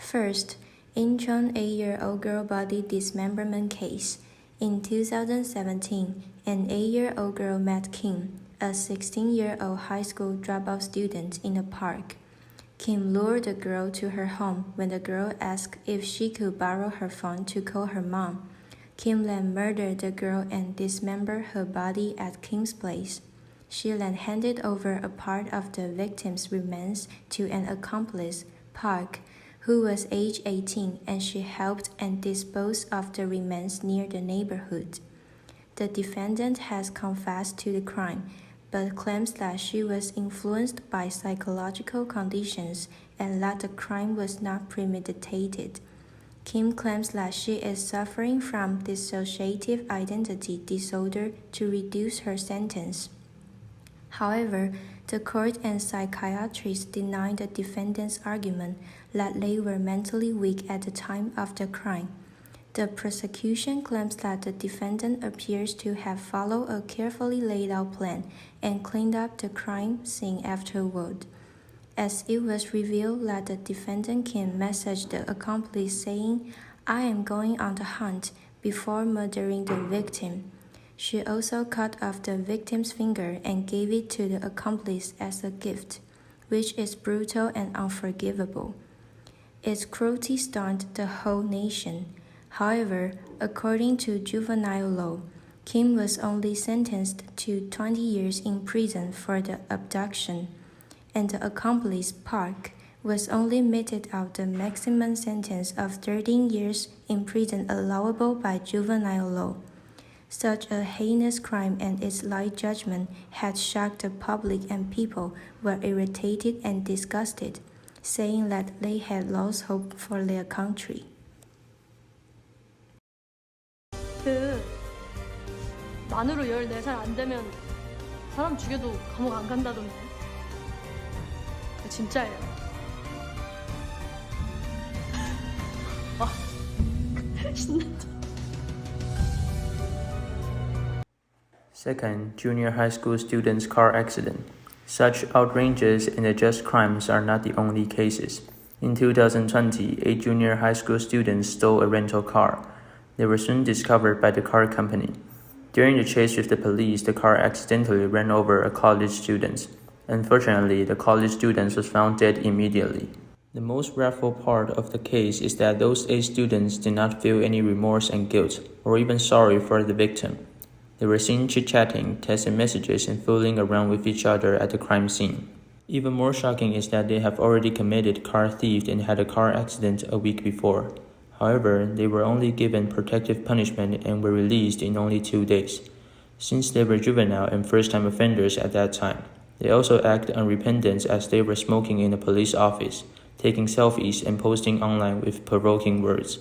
First, Incheon 8-year-old girl body dismemberment case. In 2017, an 8-year-old girl met Kim, a 16-year-old high school dropout student, in a park. Kim lured the girl to her home when the girl asked if she could borrow her phone to call her mom. Kim then murdered the girl and dismembered her body at Kim's place. She then handed over a part of the victim's remains to an accomplice, Park, who was age 18, and she helped and disposed of the remains near the neighborhood. The defendant has confessed to the crime, but claims that she was influenced by psychological conditions and that the crime was not premeditated. Kim claims that she is suffering from dissociative identity disorder to reduce her sentence. However, the court and psychiatrists denied the defendant's argument that they were mentally weak at the time of the crime. The prosecution claims that the defendant appears to have followed a carefully laid out plan and cleaned up the crime scene afterward, as it was revealed that the defendant Kim messaged the accomplice saying, "I am going on the hunt," before murdering the victim. She also cut off the victim's finger and gave it to the accomplice as a gift, which is brutal and unforgivable. Its cruelty stunned the whole nation. However, according to juvenile law, Kim was only sentenced to 20 years in prison for the abduction, and the accomplice, Park, was only meted out the maximum sentence of 13 years in prison allowable by juvenile law. Such a heinous crime and its light judgment had shocked the public, and people were irritated and disgusted, saying that they had lost hope for their country. 만으로 14살 안 되면 사람 죽여도 감옥 안 간다던데. 진짜예요. 와, 신난다. Second, junior high school students' car accident. Such outrageous and unjust crimes are not the only cases. In 2020, 8 junior high school students stole a rental car. They were soon discovered by the car company. During the chase with the police, the car accidentally ran over a college student. Unfortunately, the college student was found dead immediately. The most wrathful part of the case is that those 8 students did not feel any remorse and guilt, or even sorry for the victim. They were seen chit-chatting, texting messages, and fooling around with each other at the crime scene. Even more shocking is that they have already committed car theft and had a car accident a week before. However, they were only given protective punishment and were released in only 2 days. Since they were juvenile and first-time offenders at that time, they also acted unrepentant as they were smoking in a police office, taking selfies and posting online with provoking words.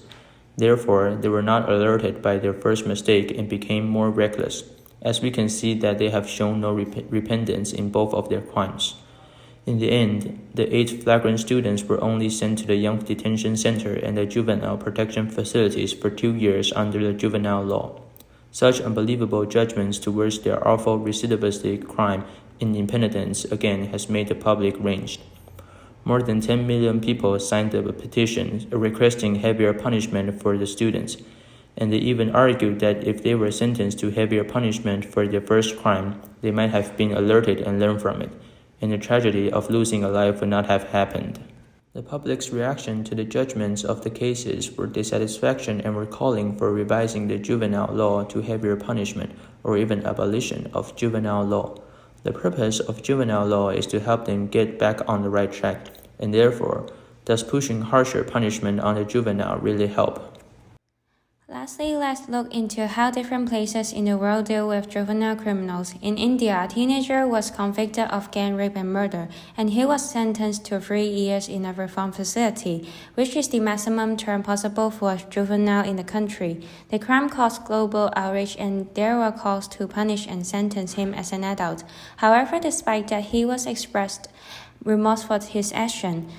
Therefore, they were not alerted by their first mistake and became more reckless, as we can see that they have shown no repentance in both of their crimes. In the end, the 8 flagrant students were only sent to the Young Detention Center and the Juvenile Protection Facilities for 2 years under the juvenile law. Such unbelievable judgments towards their awful recidivistic crime and impenitence again has made the public raged. More than 10 million people signed a petition requesting heavier punishment for the students, and they even argued that if they were sentenced to heavier punishment for their first crime, they might have been alerted and learned from it, and the tragedy of losing a life would not have happened. The public's reaction to the judgments of the cases were dissatisfaction and were calling for revising the juvenile law to heavier punishment or even abolition of juvenile law. The purpose of juvenile law is to help them get back on the right track, and therefore, does pushing harsher punishment on the juvenile really help? Lastly, let's look into how different places in the world deal with juvenile criminals. In India, a teenager was convicted of gang rape and murder, and he was sentenced to 3 years in a reform facility, which is the maximum term possible for a juvenile in the country. The crime caused global outrage, and there were calls to punish and sentence him as an adult. However, despite that he was expressed remorse for his action,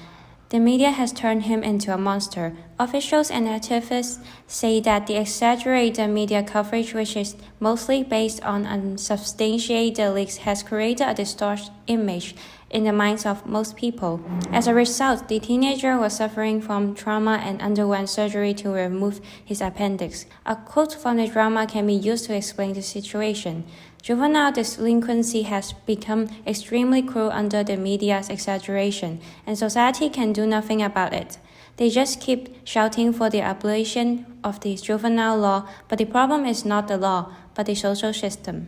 The media has turned him into a monster. Officials and activists say that the exaggerated media coverage, which is mostly based on unsubstantiated leaks, has created a distorted image in the minds of most people. As a result, the teenager was suffering from trauma and underwent surgery to remove his appendix. A quote from the drama can be used to explain the situation. Juvenile delinquency has become extremely cruel under the media's exaggeration, and society can do nothing about it. They just keep shouting for the abolition of the juvenile law, but the problem is not the law, but the social system.